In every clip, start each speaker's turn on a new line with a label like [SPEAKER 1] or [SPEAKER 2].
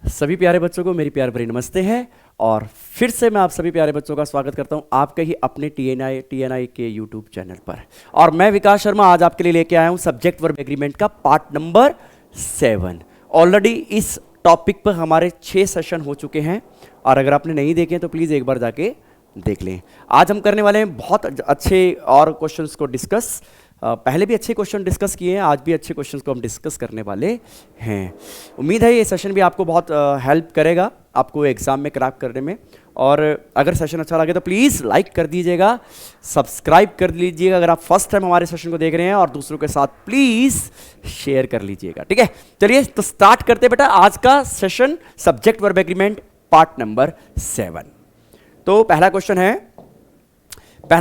[SPEAKER 1] सभी प्यारे बच्चों को मेरी प्यार भरी नमस्ते है। और फिर से मैं आप सभी प्यारे बच्चों का स्वागत करता हूं आपके ही अपने टीएनआई के यूट्यूब चैनल पर। और मैं विकास शर्मा आज आपके लिए लेके आया हूं सब्जेक्ट वर्ब एग्रीमेंट का पार्ट नंबर 7। ऑलरेडी इस टॉपिक पर हमारे 6 सेशन हो चुके हैं और अगर आपने नहीं देखे तो प्लीज़ एक बार जाके देख लें। आज हम करने वाले हैं बहुत अच्छे और क्वेश्चंस को डिस्कस। पहले भी अच्छे क्वेश्चन डिस्कस किए हैं, आज भी अच्छे क्वेश्चंस को हम डिस्कस करने वाले हैं। उम्मीद है ये सेशन भी आपको बहुत हेल्प करेगा आपको एग्जाम में क्रैक करने में। और अगर सेशन अच्छा लगे तो प्लीज़ लाइक कर दीजिएगा, सब्सक्राइब कर लीजिएगा अगर आप फर्स्ट टाइम हमारे सेशन को देख रहे हैं, और दूसरों के साथ प्लीज़ शेयर कर लीजिएगा। ठीक है, चलिए तो स्टार्ट करते बेटा आज का session subject verb agreement part number 7। तो पहला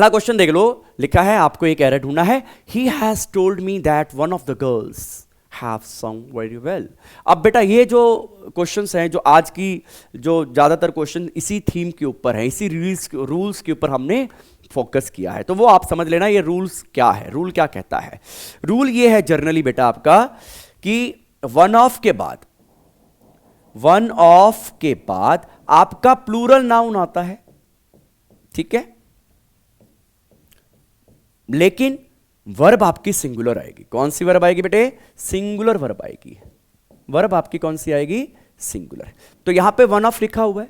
[SPEAKER 1] क्वेश्चन देख लो, लिखा है आपको एक एरर ढूंढना है। He has told me that one of the girls have song very well. अब बेटा ये जो क्वेश्चंस हैं, जो आज की जो ज़्यादातर क्वेश्चन इसी थीम के ऊपर है, इसी रूल्स के ऊपर हमने फोकस किया है, तो वो आप समझ लेना ये रूल्स क्या है। रूल क्या कहता है? रूल ये है जनरली बेटा आपका कि वन ऑफ के बाद आपका प्लूरल नाउन आता है, ठीक है, लेकिन वर्ब आपकी सिंगुलर आएगी। कौन सी वर्ब आएगी बेटे? सिंगुलर वर्ब आएगी। वर्ब आपकी कौन सी आएगी? सिंगुलर। तो यहां पे वन ऑफ लिखा हुआ है,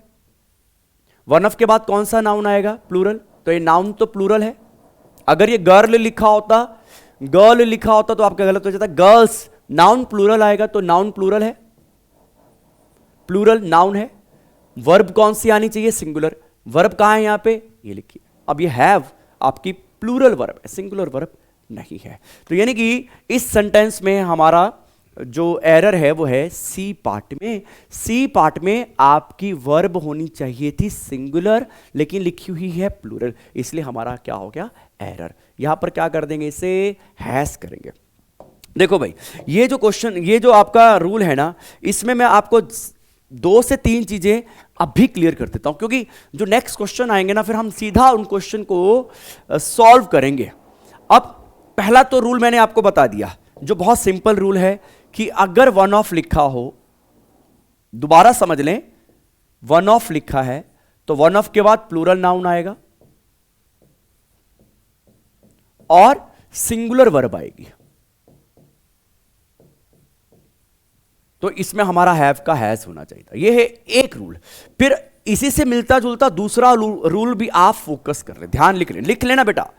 [SPEAKER 1] वन ऑफ के बाद कौन सा नाउन आएगा? प्लूरल। तो ये नाउन तो प्लूरल है। अगर ये गर्ल लिखा होता तो आपका गलत हो जाता। गर्ल्स नाउन प्लूरल आएगा, तो नाउन प्लूरल है, प्लूरल नाउन है। वर्ब कौन सी आनी चाहिए? सिंगुलर। वर्ब कहां है यहां पे? ये लिखिए। अब ये हैव आपकी प्लूरल वर्ब है, सिंगुलर वर्ब नहीं है। तो यानी कि इस सेंटेंस में हमारा जो एरर है वो है सी पार्ट में। सी पार्ट में आपकी वर्ब होनी चाहिए थी सिंगुलर, लेकिन लिखी हुई है प्लूरल, इसलिए हमारा क्या हो गया? एरर। यहां पर क्या कर देंगे? इसे हैश करेंगे। देखो भाई, ये जो क्वेश्चन, ये जो आपका रूल है ना, इसमें मैं आपको 2 से 3 चीजें अभी क्लियर कर देता हूं, क्योंकि जो नेक्स्ट क्वेश्चन आएंगे ना, फिर हम सीधा उन क्वेश्चन को सॉल्व करेंगे। अब पहला तो रूल मैंने आपको बता दिया, जो बहुत सिंपल रूल है कि अगर वन ऑफ लिखा हो, दोबारा समझ लें, वन ऑफ लिखा है तो वन ऑफ के बाद प्लूरल नाउन आएगा और सिंगुलर वर्ब आएगी। तो इसमें हमारा हैव का हैज होना चाहिए था। यह है एक रूल। फिर इसी से मिलता जुलता दूसरा रूल भी आप फोकस कर रहे, ध्यान लिख लेना बेटा।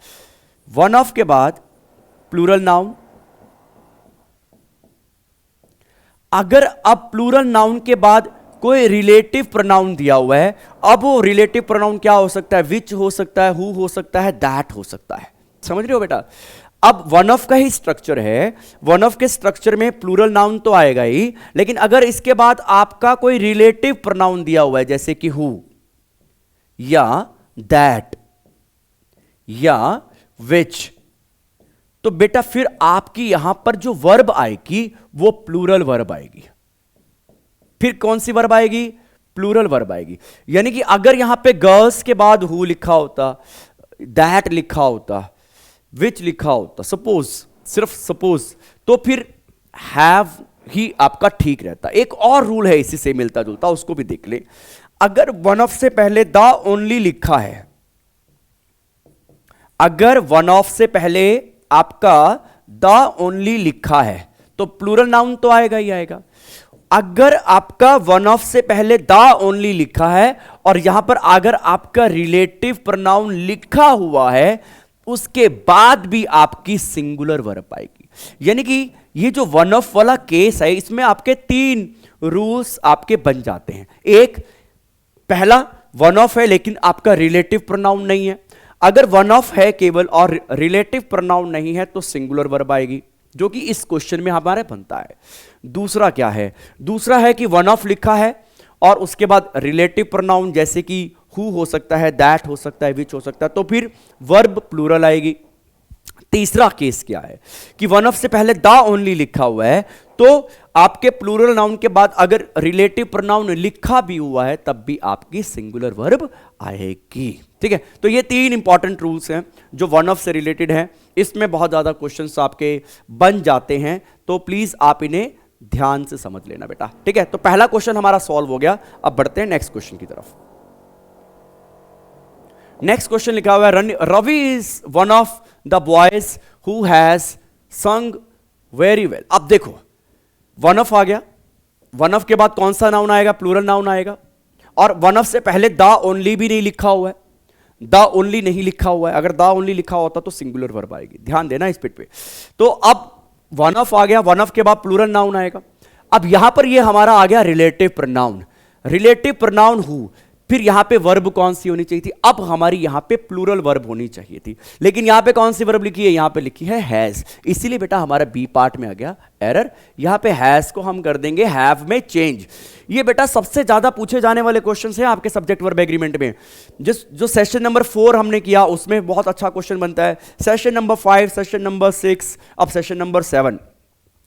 [SPEAKER 1] वन ऑफ के बाद प्लूरल नाउन। अगर अब प्लूरल नाउन के बाद कोई रिलेटिव प्रोनाउन दिया हुआ है, अब वो रिलेटिव प्रोनाउन क्या हो सकता है? विच हो सकता है, हु हो सकता है, दैट हो सकता है। समझ रहे हो बेटा? अब वन ऑफ का ही स्ट्रक्चर है, वन ऑफ के स्ट्रक्चर में प्लूरल नाउन तो आएगा ही, लेकिन अगर इसके बाद आपका कोई रिलेटिव प्रोनाउन दिया हुआ है, जैसे कि हु या दैट या विच, तो बेटा फिर आपकी यहां पर जो वर्ब आएगी वो प्लूरल वर्ब आएगी। फिर कौन सी वर्ब आएगी? प्लूरल वर्ब आएगी। यानी कि अगर यहां पे गर्ल्स के बाद हु लिखा होता, दैट लिखा होता, विच लिखा होता, सपोज, सिर्फ सपोज, तो फिर हैव ही आपका ठीक रहता। एक और रूल है इसी से मिलता जुलता, उसको भी देख ले। अगर वन ऑफ से पहले द ओनली लिखा है, अगर वन ऑफ से पहले आपका द ओनली लिखा है तो प्लूरल नाउन तो आएगा ही आएगा। अगर आपका वन ऑफ से पहले द ओनली लिखा है और यहां पर अगर आपका रिलेटिव प्रोनाउन लिखा हुआ है, उसके बाद भी आपकी सिंगुलर वर्ब आएगी। यानी कि ये जो वन ऑफ वाला केस है, इसमें आपके 3 रूल्स आपके बन जाते हैं। एक, पहला वन ऑफ है लेकिन आपका रिलेटिव प्रोनाउन नहीं है। अगर वन ऑफ है केवल और रिलेटिव प्रोनाउन नहीं है तो सिंगुलर वर्ब आएगी, जो कि इस क्वेश्चन में हमारे बनता है। दूसरा क्या है? दूसरा है कि वन ऑफ लिखा है और उसके बाद रिलेटिव प्रोनाउन जैसे कि हु हो सकता है, दैट हो सकता है, विच हो सकता है, तो फिर वर्ब प्लूरल आएगी। तीसरा केस क्या है कि वन ऑफ से पहले द ओनली लिखा हुआ है, तो आपके प्लूरल नाउन के बाद अगर रिलेटिव प्रोनाउन लिखा भी हुआ है तब भी आपकी सिंगुलर वर्ब आएगी। ठीक है, तो ये 3 इंपॉर्टेंट रूल्स हैं जो वन ऑफ से रिलेटेड हैं। इसमें बहुत ज्यादा क्वेश्चंस आपके बन जाते हैं, तो प्लीज आप इन्हें ध्यान से समझ लेना बेटा, ठीक है। तो पहला क्वेश्चन हमारा सॉल्व हो गया। अब बढ़ते हैं नेक्स्ट क्वेश्चन की तरफ। नेक्स्ट क्वेश्चन लिखा हुआ है, Ravi is one of the boys who has sung very well. अब देखो वन ऑफ आ गया, वन ऑफ के बाद कौन सा नाउन आएगा? प्लूरल नाउन आएगा। और वन ऑफ से पहले द ओनली भी नहीं लिखा हुआ है, द ओनली नहीं लिखा हुआ है। अगर द ओनली लिखा होता तो सिंगुलर वर्ब आएगी, ध्यान देना इस बिट पे। तो अब वन ऑफ आ गया, वन ऑफ के बाद प्लूरल नाउन आएगा। अब यहां पर ये हमारा आ गया relative pronoun, relative pronoun who. फिर यहां पे वर्ब कौन सी होनी चाहिए थी? अब हमारी यहां पे प्लूरल वर्ब होनी चाहिए थी, लेकिन यहां पे कौन सी वर्ब लिखी है? यहां पे लिखी है हैज। इसीलिए बेटा हमारा बी पार्ट में आ गया एरर। यहां पे हैज को हम कर देंगे हैव में चेंज। ये बेटा सबसे ज्यादा पूछे जाने वाले क्वेश्चन हैं आपके सब्जेक्ट वर्ब एग्रीमेंट में। जो सेशन नंबर 4 हमने किया उसमें बहुत अच्छा क्वेश्चन बनता है, सेशन नंबर 5, सेशन नंबर 6, अब सेशन नंबर 7,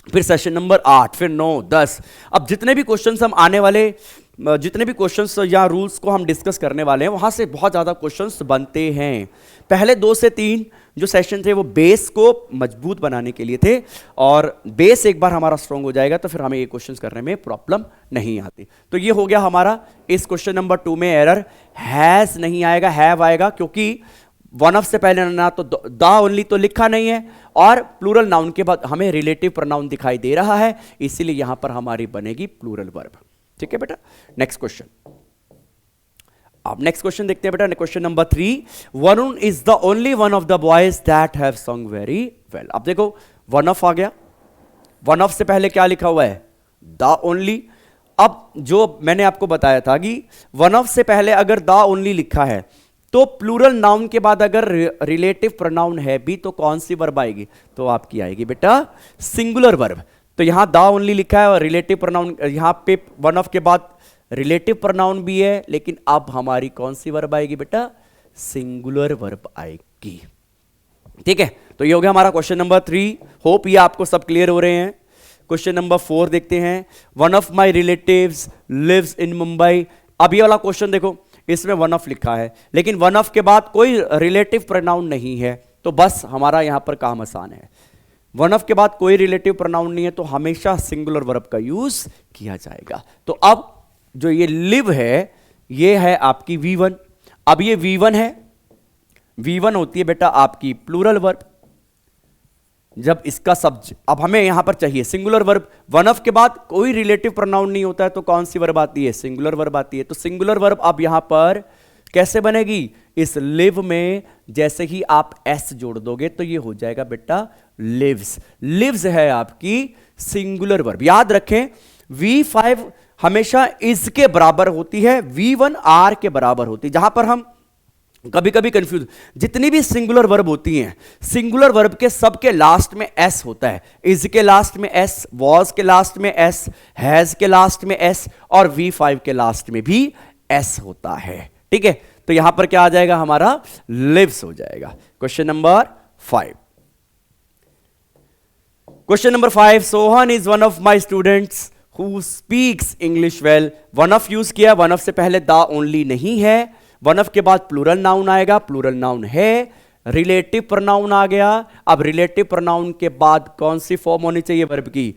[SPEAKER 1] फिर सेशन नंबर 8, फिर 9, 10। अब जितने भी क्वेश्चंस हम आने वाले, जितने भी क्वेश्चंस या रूल्स को हम डिस्कस करने वाले हैं, वहां से बहुत ज़्यादा क्वेश्चंस बनते हैं। पहले 2 से 3 जो सेशन थे वो बेस को मजबूत बनाने के लिए थे, और बेस एक बार हमारा स्ट्रांग हो जाएगा तो फिर हमें ये क्वेश्चंस करने में प्रॉब्लम नहीं आती। तो ये हो गया हमारा इस क्वेश्चन नंबर 2 में एरर। हैज़ नहीं आएगा, हैव आएगा, क्योंकि वन ऑफ से पहले ना तो द ओनली तो लिखा नहीं है, और प्लूरल नाउन के बाद हमें रिलेटिव प्रोनाउन दिखाई दे रहा है, इसीलिए यहां पर हमारी बनेगी प्लूरल वर्ब। ठीक है बेटा। नेक्स्ट क्वेश्चन, अब नेक्स्ट क्वेश्चन देखते हैं बेटा। Question number 3, Varun is the only one of the boys that have song very well. अब देखो वन ऑफ आ गया, वन ऑफ से पहले क्या लिखा हुआ है? The only. अब जो मैंने आपको बताया था कि वन ऑफ से पहले अगर द ओनली लिखा है तो प्लूरल नाउन के बाद अगर रिलेटिव प्रोनाउन है भी तो कौन सी वर्ब आएगी? तो आपकी आएगी बेटा सिंगुलर वर्ब। तो यहां द ओनली लिखा है और रिलेटिव प्रोनाउन, यहां पे वन ऑफ के बाद रिलेटिव प्रोनाउन भी है, लेकिन अब हमारी कौन सी वर्ब आएगी बेटा? सिंगुलर वर्ब आएगी। ठीक है, तो ये हो गया हमारा क्वेश्चन नंबर 3। होप ये आपको सब क्लियर हो रहे हैं। क्वेश्चन नंबर 4 देखते हैं। One of my relatives lives in Mumbai. अब ये वाला क्वेश्चन देखो, इसमें वन ऑफ लिखा है, लेकिन वन ऑफ के बाद कोई रिलेटिव प्रोनाउन नहीं है, तो बस हमारा यहां पर काम आसान है। वन ऑफ के बाद कोई रिलेटिव प्रोनाउन नहीं है तो हमेशा सिंगुलर वर्ब का यूज किया जाएगा। तो अब जो ये लिव है, ये है आपकी V1। अब ये V1 है, V1 होती है बेटा आपकी प्लूरल वर्ब। जब इसका अब हमें यहां पर चाहिए सिंगुलर वर्ब। वन ऑफ के बाद कोई रिलेटिव प्रोनाउन नहीं होता है तो कौन सी वर्ब आती है? सिंगुलर वर्ब आती है। तो सिंगुलर वर्ब अब यहां पर कैसे बनेगी? इस लिव में जैसे ही आप एस जोड़ दोगे तो ये हो जाएगा बेटा लिव्स। लिव्स है आपकी सिंगुलर वर्ब। याद रखें V5 हमेशा इज के बराबर होती है, V1 आर के बराबर होती है। जहां पर हम कभी कभी कंफ्यूज, जितनी भी सिंगुलर वर्ब होती हैं, सिंगुलर वर्ब के सबके लास्ट में एस होता है। इज के लास्ट में एस, वॉज के लास्ट में एस, हैज के लास्ट में एस, और V5 के लास्ट में भी एस होता है। ठीक है, तो यहां पर क्या आ जाएगा? हमारा लिव्स हो जाएगा। Question number 5। Question number 5, Sohan is one of my students who speaks English well. One of use किया, वन ऑफ से पहले द ओनली नहीं है, वन ऑफ के बाद प्लूरल नाउन आएगा, प्लूरल नाउन है, रिलेटिव प्रोनाउन आ गया। अब रिलेटिव प्रोनाउन के बाद कौन सी फॉर्म होनी चाहिए वर्ब की?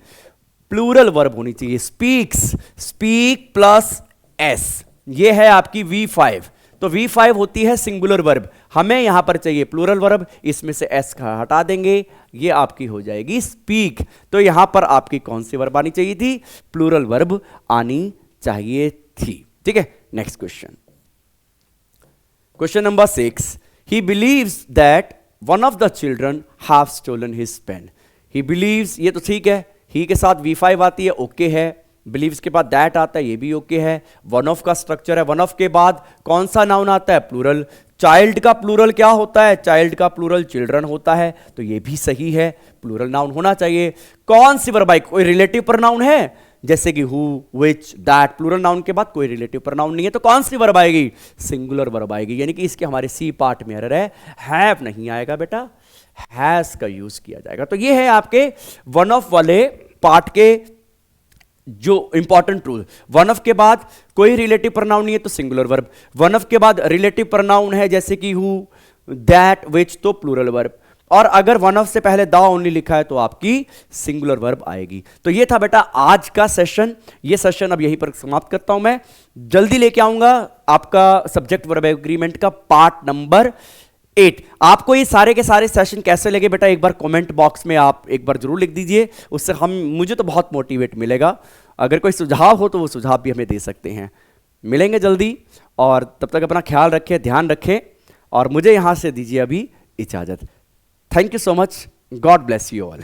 [SPEAKER 1] प्लूरल वर्ब होनी चाहिए। स्पीक्स, स्पीक प्लस एस, ये है आपकी V5। तो V5 होती है सिंगुलर वर्ब, हमें यहां पर चाहिए प्लूरल वर्ब, इसमें से एस का हटा देंगे, ये आपकी हो जाएगी स्पीक। तो यहां पर आपकी कौन सी वर्ब आनी चाहिए थी? प्लूरल वर्ब आनी चाहिए थी। ठीक है, next question. Question number 6, he believes that one of the children have stolen his pen. He believes, ये तो ठीक है, ही के साथ V5 आती है, ओके है। बिलीव्स के बाद दैट आता है, ये भी ओके है। वन ऑफ का स्ट्रक्चर है, वन ऑफ के बाद कौन सा नाउन आता है? प्लूरल। चाइल्ड का प्लूरल क्या होता है? चाइल्ड का प्लूरल चिल्ड्रन होता है, तो ये भी सही है, प्लूरल नाउन होना चाहिए। कौन सी वर्ब आई? कोई रिलेटिव प्रोनाउन है, जैसे कि who, which, that. Plural noun के बाद कोई रिलेटिव प्रोनाउन नहीं है तो कौन सी वर्ब आएगी? सिंगुलर वर्ब आएगी। यानी कि इसके हमारे सी पार्ट में एरर है, हैव नहीं आएगा बेटा, हैज का यूज किया जाएगा। तो ये है आपके वन ऑफ वाले पार्ट के जो इंपॉर्टेंट रूल। वन ऑफ के बाद कोई रिलेटिव प्रोनाउन नहीं है तो सिंगुलर वर्ब, वन ऑफ के बाद रिलेटिव प्रोनाउन है जैसे कि हु, दैट, विच, तो प्लूरल वर्ब, और अगर वन ऑफ से पहले द ओनली लिखा है तो आपकी सिंगुलर वर्ब आएगी। तो ये था बेटा आज का सेशन। ये सेशन अब यहीं पर समाप्त करता हूं मैं। जल्दी लेके आऊंगा आपका सब्जेक्ट वर्ब एग्रीमेंट का पार्ट नंबर 8। आपको ये सारे के सारे सेशन कैसे लगे बेटा, एक बार कमेंट बॉक्स में आप एक बार जरूर लिख दीजिए, उससे मुझे तो बहुत मोटिवेट मिलेगा। अगर कोई सुझाव हो तो वो सुझाव भी हमें दे सकते हैं। मिलेंगे जल्दी, और तब तक अपना ख्याल रखें, ध्यान रखें, और मुझे यहां से दीजिए अभी इजाजत। Thank you so much. God bless you all.